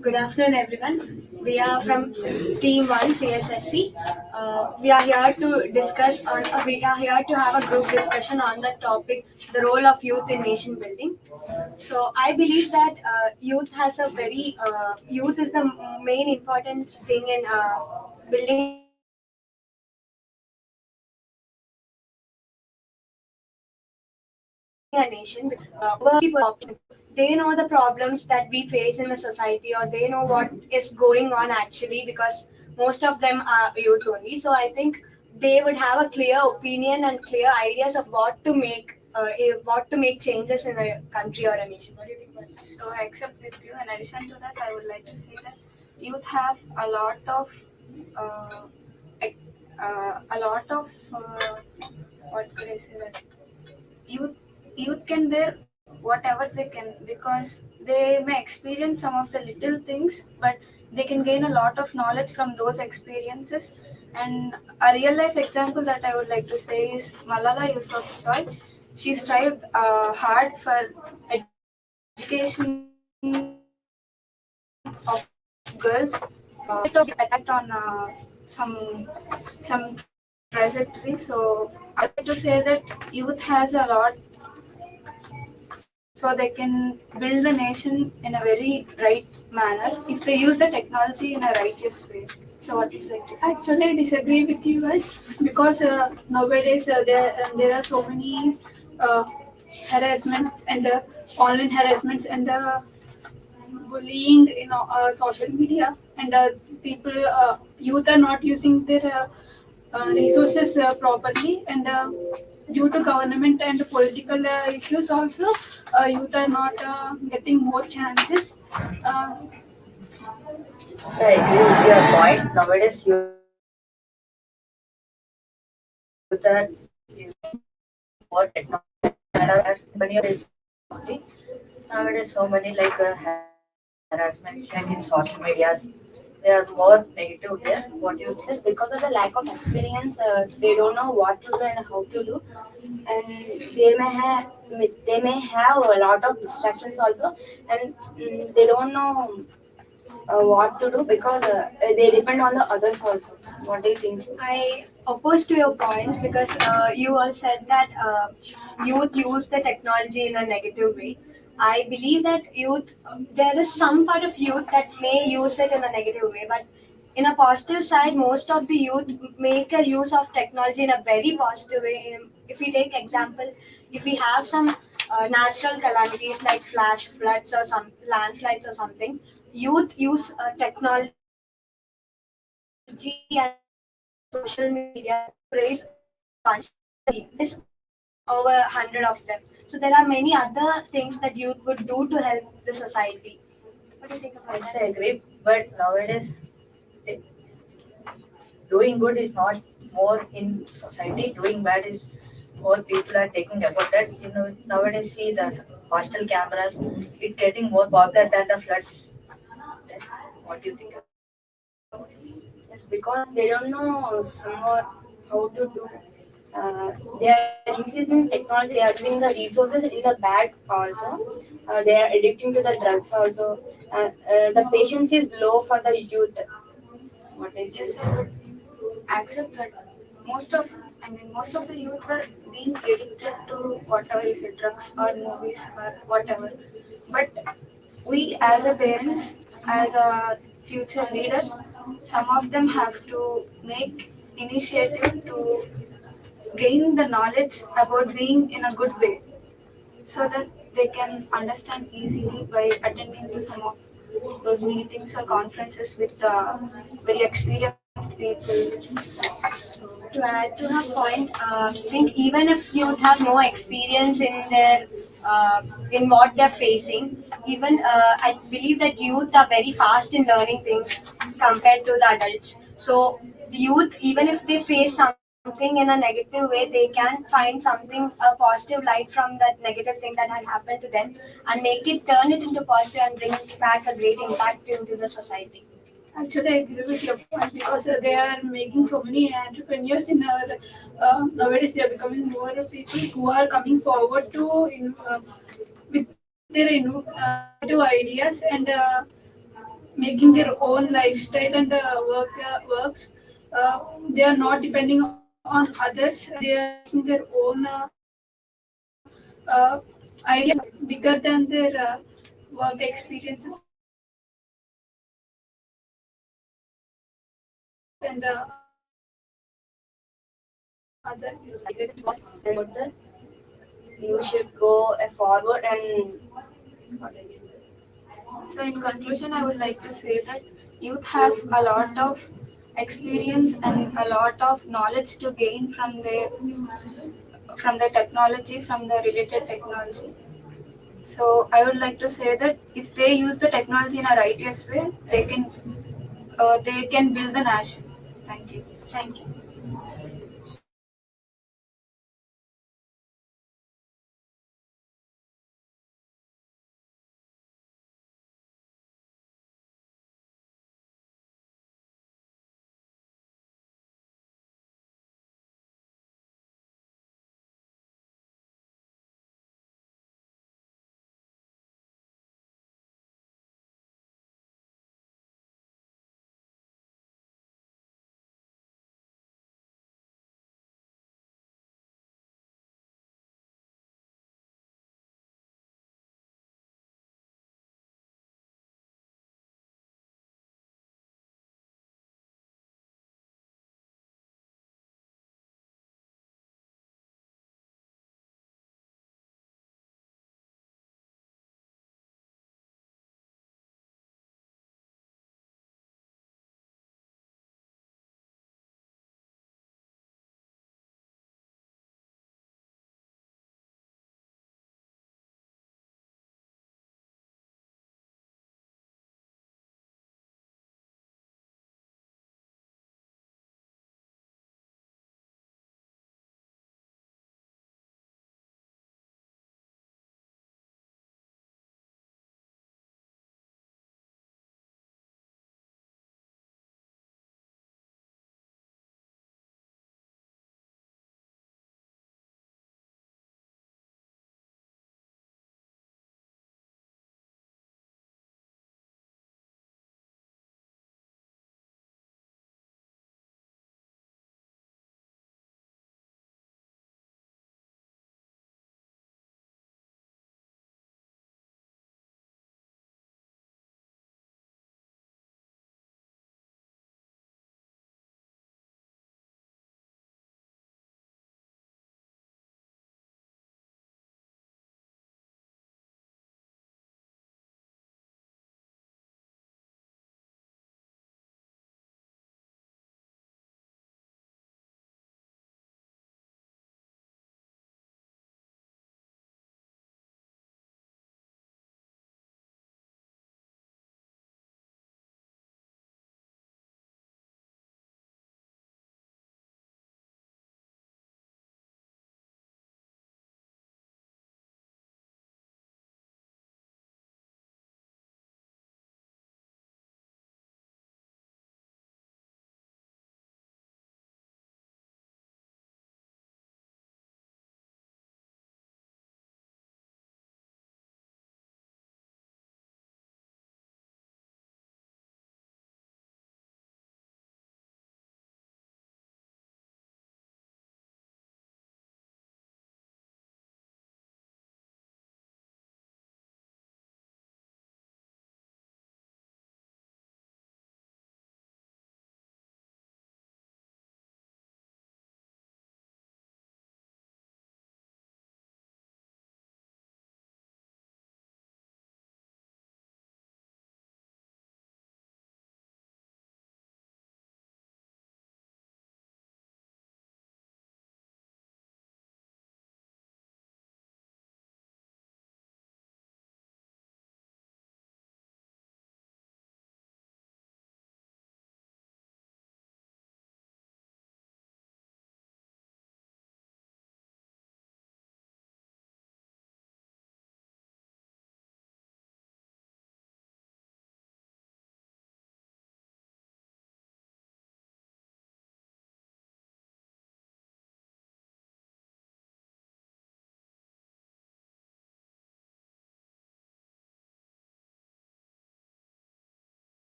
Good afternoon, everyone. We are from Team 1 CSSE. We are here to discuss on. We are here to have a group discussion on the topic, the role of youth in nation building. So I believe that youth is the main important thing in building a nation because they know the problems that we face in the society, or they know what is going on actually, because most of them are youth only. So I think they would have a clear opinion and clear ideas of what to make changes in a country or a nation. What do you think about that? So I accept with you. In addition to that, I would like to say that youth have uh, ec- a lot of what could I say that youth youth can bear whatever they can because they may experience some of the little things, but they can gain a lot of knowledge from those experiences. And a real life example that I would like to say is Malala Yousafzai. She strived hard for education of girls. Despite of attacked on some trajectory. So I would like to say that youth has a lot, so they can build the nation in a very right manner if they use the technology in a righteous way. So what would you like to say? Actually, I disagree with you guys because nowadays there are so many uh, harassments and online harassments and bullying in social media, and people youth are not using their resources properly, and due to government and political issues also, youth are not getting more chances. uh, So I agree with your point. Nowadays, youth are using more technology and are many of this only. Nowadays, so many harassments like in social medias. They are more negative there. What do you think? Just because of the lack of experience, they don't know what to do and how to do, and they may have a lot of distractions also, and they don't know what to do because they depend on the others also. What do you think? So? I oppose to your points because you all said that youth use the technology in a negative way. I believe that there is some part of youth that may use it in a negative way, but in a positive side, most of the youth make a use of technology in a very positive way. If we take example, if we have some natural calamities like flash floods or some landslides or something, youth use technology and social media to raise funds for relief. Is over 100 of them. So there are many other things that youth would do to help the society. What do you think about Yes, that? I agree. But nowadays, eh, doing good is not more in society. Doing bad is more people are taking about that. Nowadays, see the hostel cameras. It's getting more popular than the floods. What do you think? Yes, because they don't know somewhat how to do. They are increasing technology. They are using the resources in the bad also. They are addicting to the drugs also. The patience is low for the youth. What I think. Yes, I would accept that most of the youth were being addicted to whatever is it, drugs or movies or whatever. But we as a parents, as a future leaders, some of them have to make initiative to gain the knowledge about being in a good way so that they can understand easily by attending to some of those meetings or conferences with very experienced people. To add to her point, I think even if youth have no experience in what they're facing, even I believe that youth are very fast in learning things compared to the adults. So the youth, even if they face something in a negative way, they can find something a positive light from that negative thing that had happened to them, and turn it into positive and bring back a great impact into the society. Actually, I agree with your point because they are making so many entrepreneurs in our nowadays. They are becoming more people who are coming forward with their innovative ideas, and making their own lifestyle and works. They are not depending on others. They are making their own ideas bigger than their work experiences and other. About the you should go forward and So, in conclusion, I would like to say that youth have a lot of experience and a lot of knowledge to gain from the technology, from the related technology. So, I would like to say that if they use the technology in a righteous way, they can build the nation. Thank you. thank you.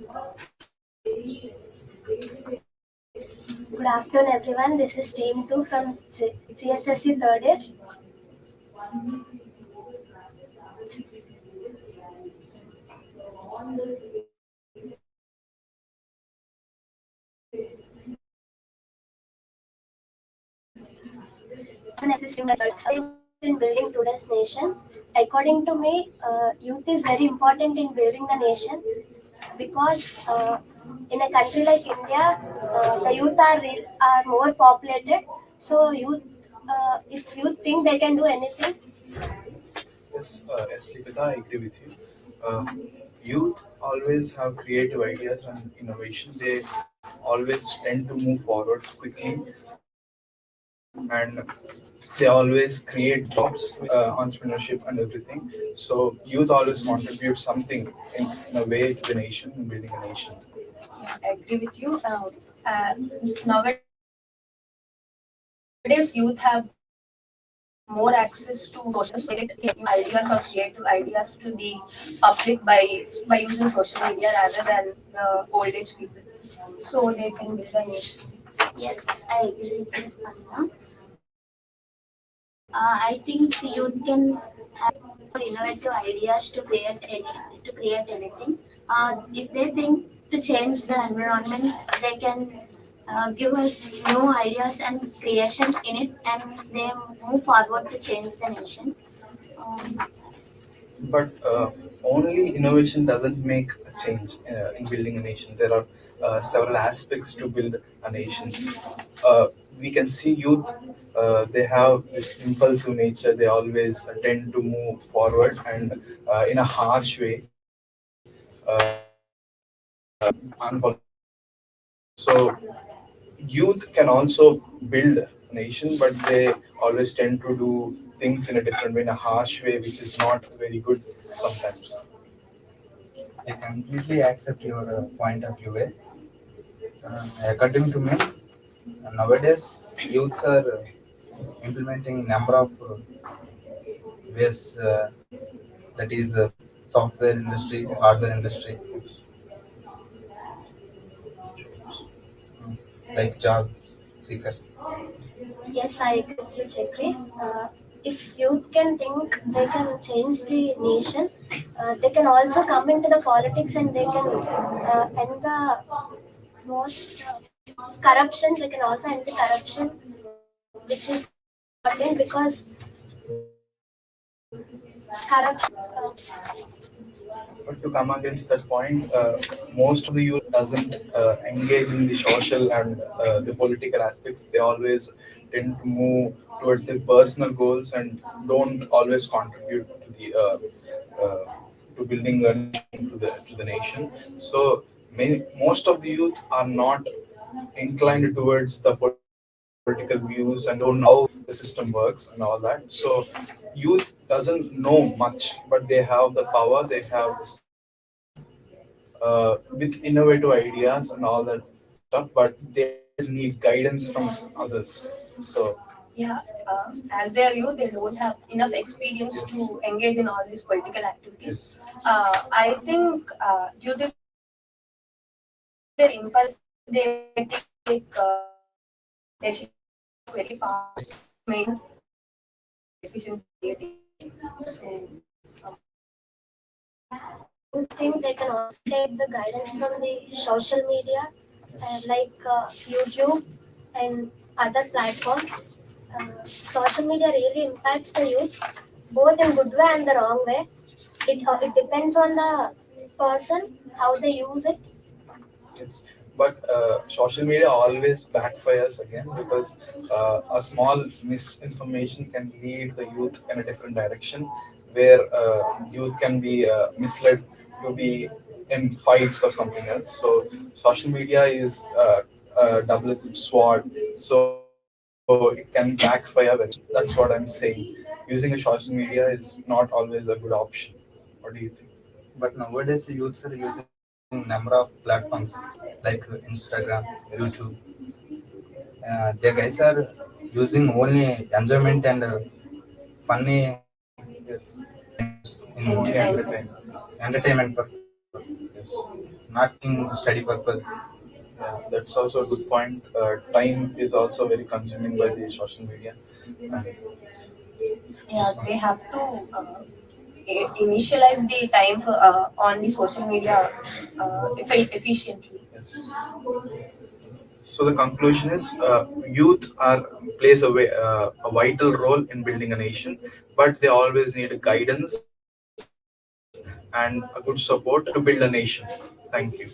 Good afternoon, everyone. This is Team 2 from CSSE third year. In building today's nation, according to me, youth is very important in building the nation because in a country like India, the youth are more populated. So youth, if you think they can do anything, Yes, Likita, I agree with you. Uh, Youth always have creative ideas and innovation. They always tend to move forward quickly, and they always create jobs, entrepreneurship, and everything. So youth always contribute something in a way to the nation, in building a nation. I agree with you. Nowadays, youth have more access to social media, so they get new ideas or creative ideas to the public by using social media rather than the old age people. So they can build a nation. yes, I agree with this, Panna. I think the youth can have more innovative ideas to create anything. If they think to change the environment, they can give us new ideas and creation in it, and they move forward to change the nation. Um, But only innovation doesn't make a change in building a nation. There are several aspects to build a nation. We can see youth, they have this impulsive nature. They always tend to move forward and in a harsh way, unpolitically. So youth can also build a nation, but they always tend to do things in a different way, in a harsh way, which is not very good sometimes. I completely accept your point of view. According to me, nowadays youths are implementing number of ways, that is software industry, hardware industry, like job seekers. yes, I agree with you, Chakri. If youth can think they can change the nation, they can also come into the politics and they can end the most corruption. They can also end the corruption, which is important because corruption. But to come against that point, most of the youth doesn't engage in the social and the political aspects. They always tend to move towards their personal goals and don't always contribute to building a nation, to the nation. So most of the youth are not inclined towards the political views and don't know how the system works and all that. So youth doesn't know much, but they have the power, they have the strength with innovative ideas and all that stuff, but they always need guidance from others. So Yeah, as they are youth, they don't have enough experience yes, to engage in all these political activities. yes. I think due to their impulse, they may take decisions very fast. May not take decisions immediately. So, I think they can also take the guidance from the social media, like YouTube and other platforms. Social media really impacts the youth, both in good way and the wrong way. It depends on the person how they use it. Yes, but social media always backfires again because a small misinformation can lead the youth in a different direction, where youth can be misled to be in fights or something else. So social media is a double-edged sword. So it can backfire very much. That's what I'm saying. Using a social media is not always a good option. What do you think? But nowadays youths are using number of platforms like Instagram, YouTube. They guys are using only enjoyment and funny Yes, in only entertainment. entertainment. entertainment purpose. Yes. not in study purpose. Yeah, that's also a good point. Time is also very consuming by the social media. And Yeah, they have to initialize the time for on the social media efficiently. yes. So the conclusion is, youth are plays a vital role in building a nation, but they always need guidance and a good support to build a nation. Thank you.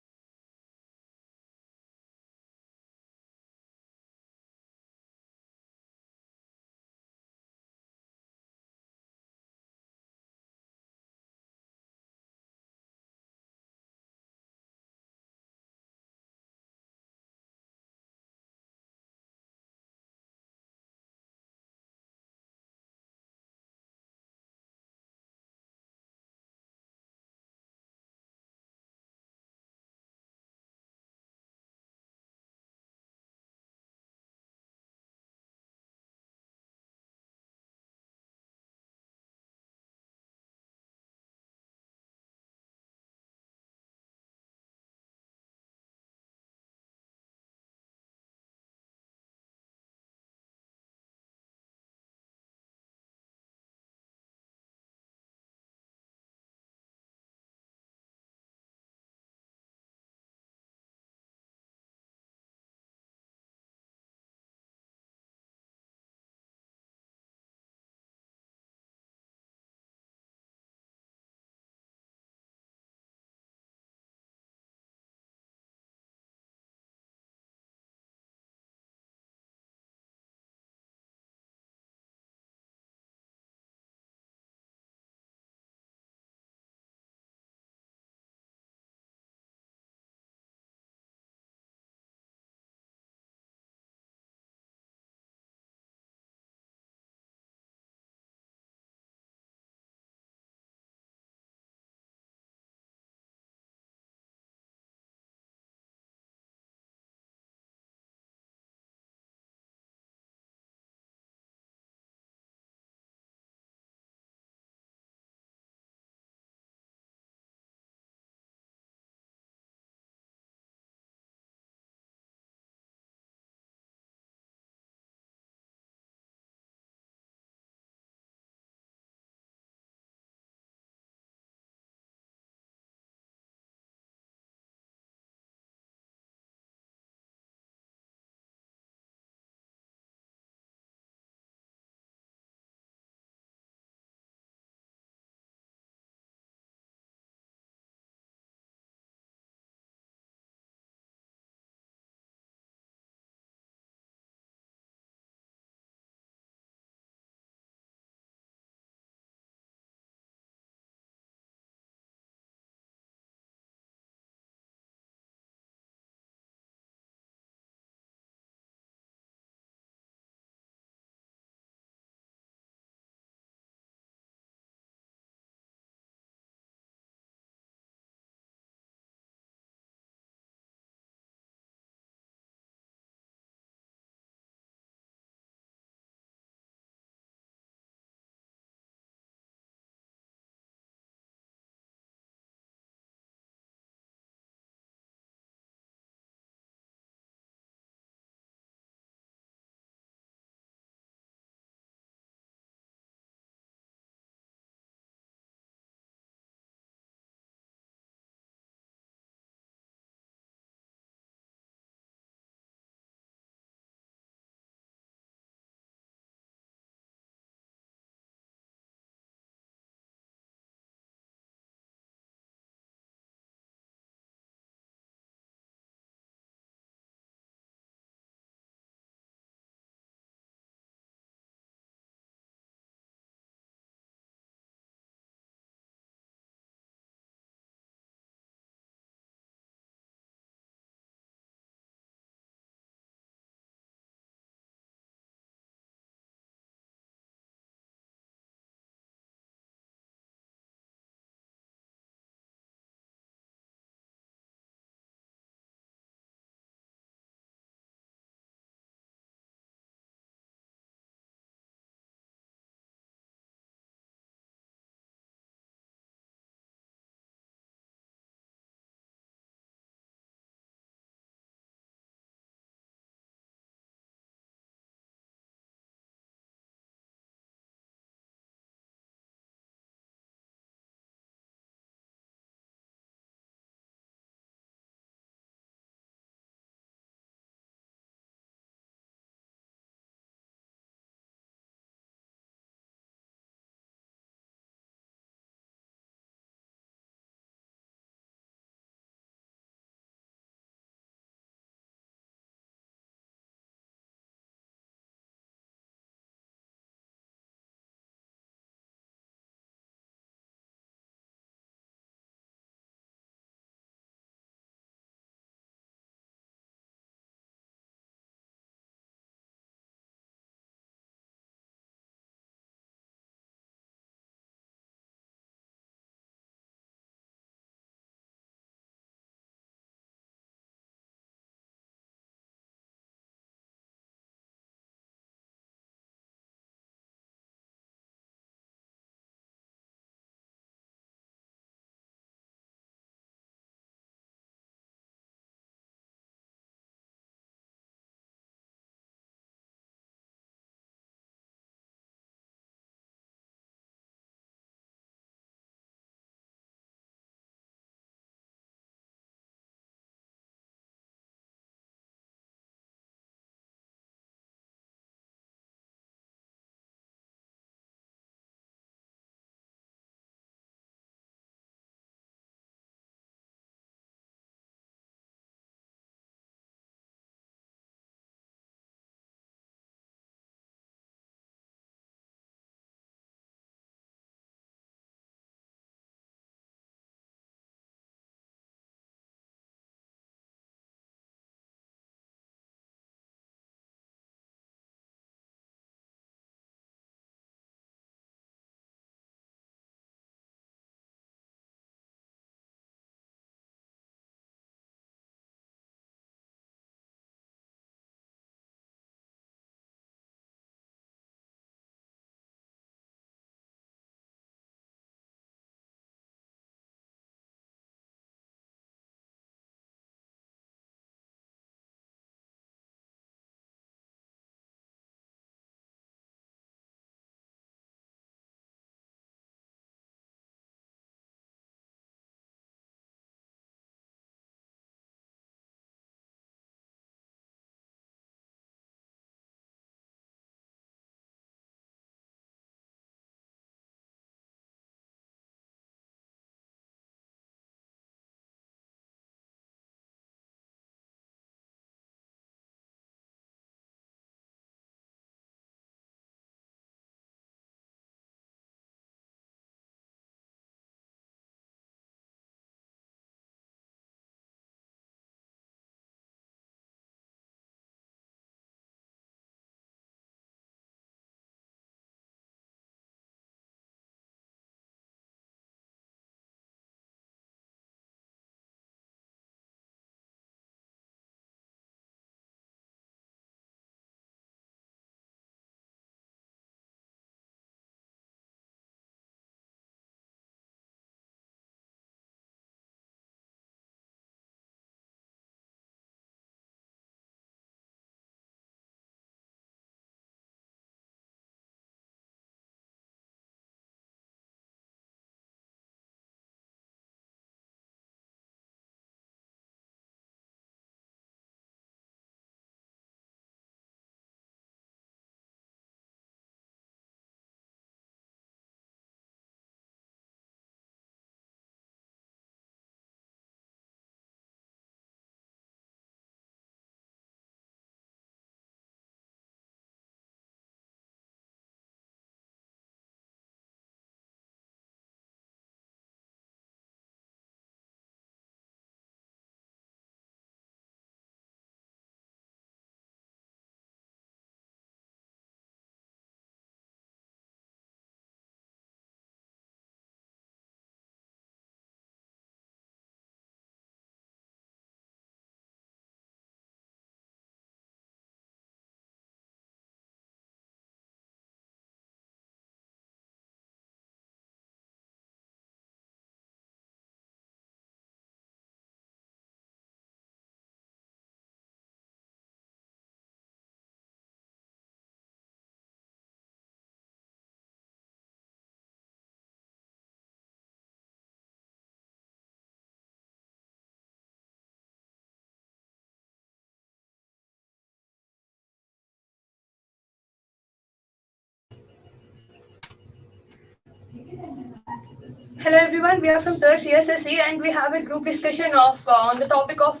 Hello everyone, we are from third CSSE and we have a group discussion of on the topic of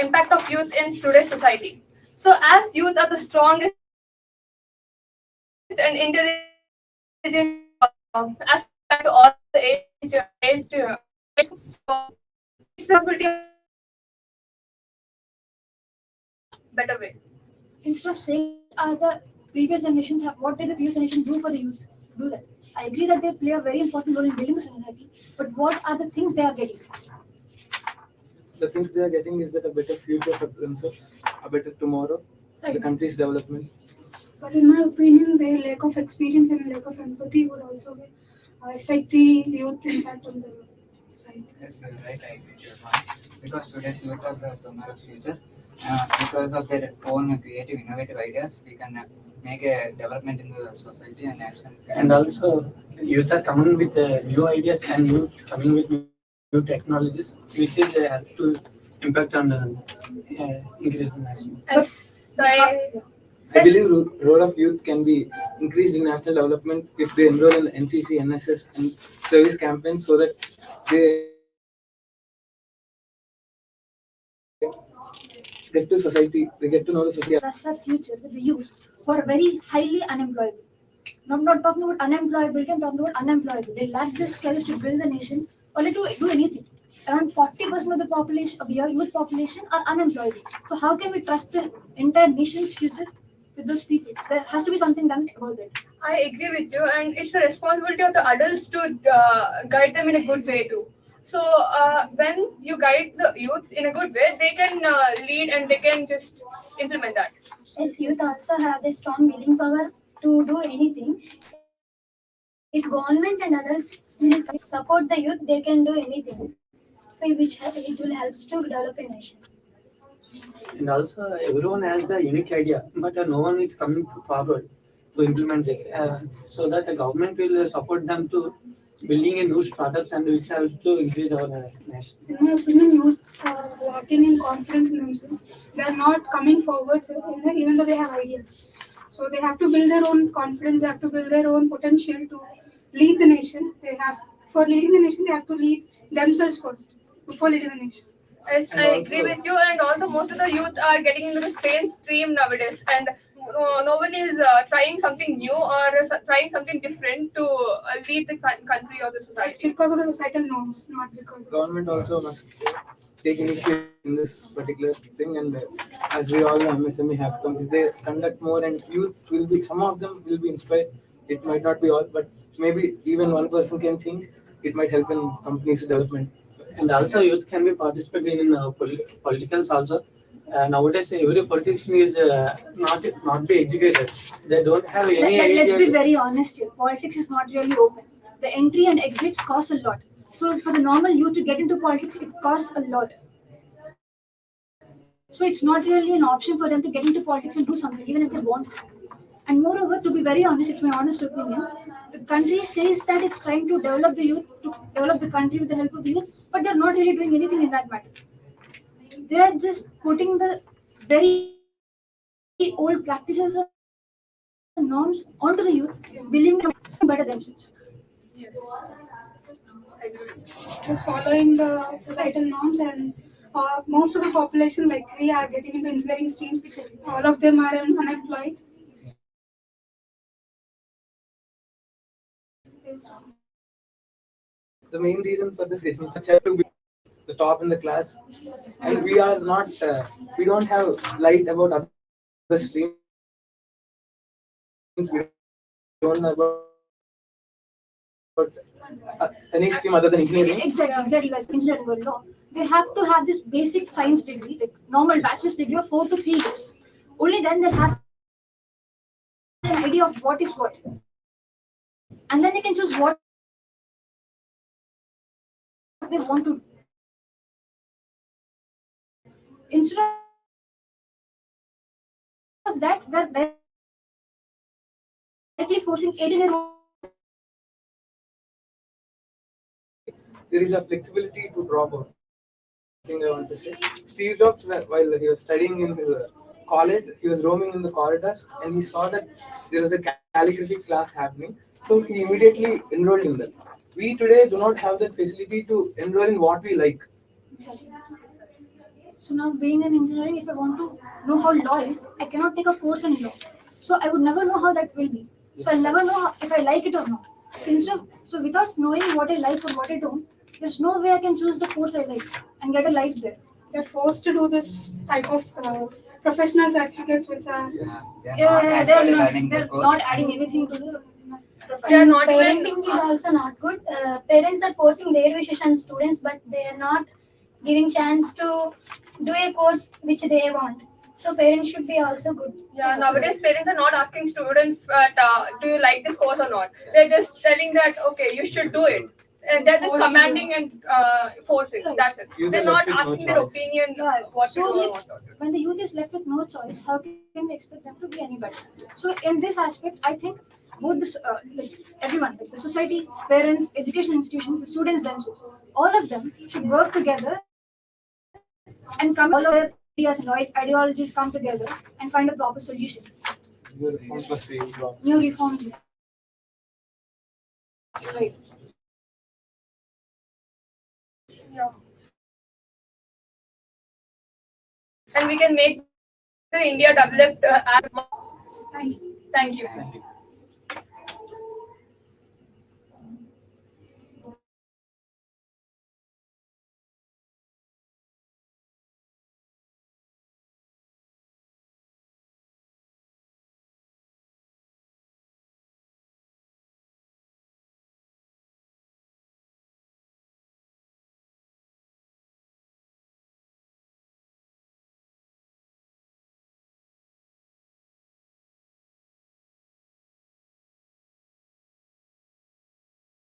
impact of youth in today's society. So as youth are the strongest and intelligent as compared to all the aged so it's the responsibility of the youth to develop the better way. Instead of saying are the previous generations have what did the previous generation do for the youth to do that? I agree that they play a very important role in building the society, but what are the things they are getting? The things they are getting is that a better future for themselves, a better tomorrow, the country's development. But in my opinion, their lack of experience and lack of empathy would also affect the youth impact on the society. Yes, right. I agree with your point. Because today's youth are the tomorrow's future. Because of their own creative, innovative ideas, we can make a development in the society and nation. And also, youth are coming with new ideas and youth coming with new technologies, which is have to impact on increase in national. I believe role of youth can be increased in national development if they enroll in NCC, NSS, and service campaigns so that they get to society, they get to know the society. Trust our future with the youth who are very highly unemployable. I'm not talking about unemployability, I'm talking about unemployable. They lack the skills to build the nation or to do anything. Around 40% of the population of the youth population are unemployable. So how can we trust the entire nation's future with those people? There has to be something done about that. I agree with you, and it's the responsibility of the adults to guide them in a good way too. So when you guide the youth in a good way, they can lead and they can just implement that. Yes, youth also have the strong willing power to do anything. If government and adults will support the youth, they can do anything. So it will help to develop a nation. And also, everyone has the unique idea, but no one is coming forward to implement this. So that the government will support them to building a new startups and which has to increase our nation. In my opinion, youth are lacking in confidence in themselves. They are not coming forward, even though they have ideas. So they have to build their own confidence. They have to build their own potential to lead the nation. For leading the nation, they have to lead themselves first before leading the nation. Yes, I agree with you, and also most of the youth are getting into the same stream nowadays, and no one is trying something new or trying something different to lead the country or the It's society. because of the societal norms, not because of Government also must take initiative in this particular thing, and as we all know, MSME hackathons, if they conduct more and youth will be, some of them will be inspired. It might not be all, but maybe even one person can change. It might help in companies' development. And also, youth can be participating in politicals also. Nowadays, every politician is not be educated. They don't have any. Let's be very honest here. Politics is not really open. The entry and exit costs a lot. So for the normal youth to get into politics, it costs a lot. So it's not really an option for them to get into politics and do something, even if they want. And moreover, to be very honest, it's my honest opinion. The country says that it's trying to develop the youth, to develop the country with the help of the youth, but they're not really doing anything in that matter. They are just putting the very old practices and norms onto the youth, believing them better themselves. Yes. Just following the societal norms, and most of the population, like we are getting into engineering streams, all of them are unemployed. The main reason for this is to be the top in the class, and we are not. We don't have light about other streams. We don't know about any stream other than engineering. Exactly, guys. Engineering or law, they have to have this basic science degree, like normal bachelor's degree of 4 to 3 years. Only then they'll have an idea of what is what, and then they can choose what they want to. Instead of that, we're directly forcing 18-year-old. There is a flexibility to drop out. Thing I want to say. Steve Jobs, while he was studying in his college, he was roaming in the corridors and he saw that there was a calligraphy class happening. So he immediately enrolled in that. we today do not have that facility to enroll in what we like. Exactly. So now being in engineering, if I want to know how law is, I cannot take a course in law. So I would never know how that will be. So I'll never know if I like it or not. So without knowing what I like or what I don't, there's no way I can choose the course I like and get a life there. They're forced to do this type of professional certificates which are They're not adding anything to the profile. They are not even. Parenting is also not good. Parents are forcing their wishes on students, but they are not giving chance to do a course which they want. So parents should be also good. Yeah, nowadays parents are not asking students that do you like this course or not. They're just telling that okay, you should do it, and they're just commanding and forcing. Right. That's it. Youth They're are not left with no asking their choice. opinion what to So do or like, what not to do. when the youth is left with no choice, how can we expect them to be any better? So in this aspect, I think both this like everyone, like the society, parents, education institutions, the students themselves, all of them should work together and come all of their ideas and ideologies come together and find a proper solution. New reforms must be brought. New reforms. Right. Yeah. And we can make the India developed as. Thank you. Thank you.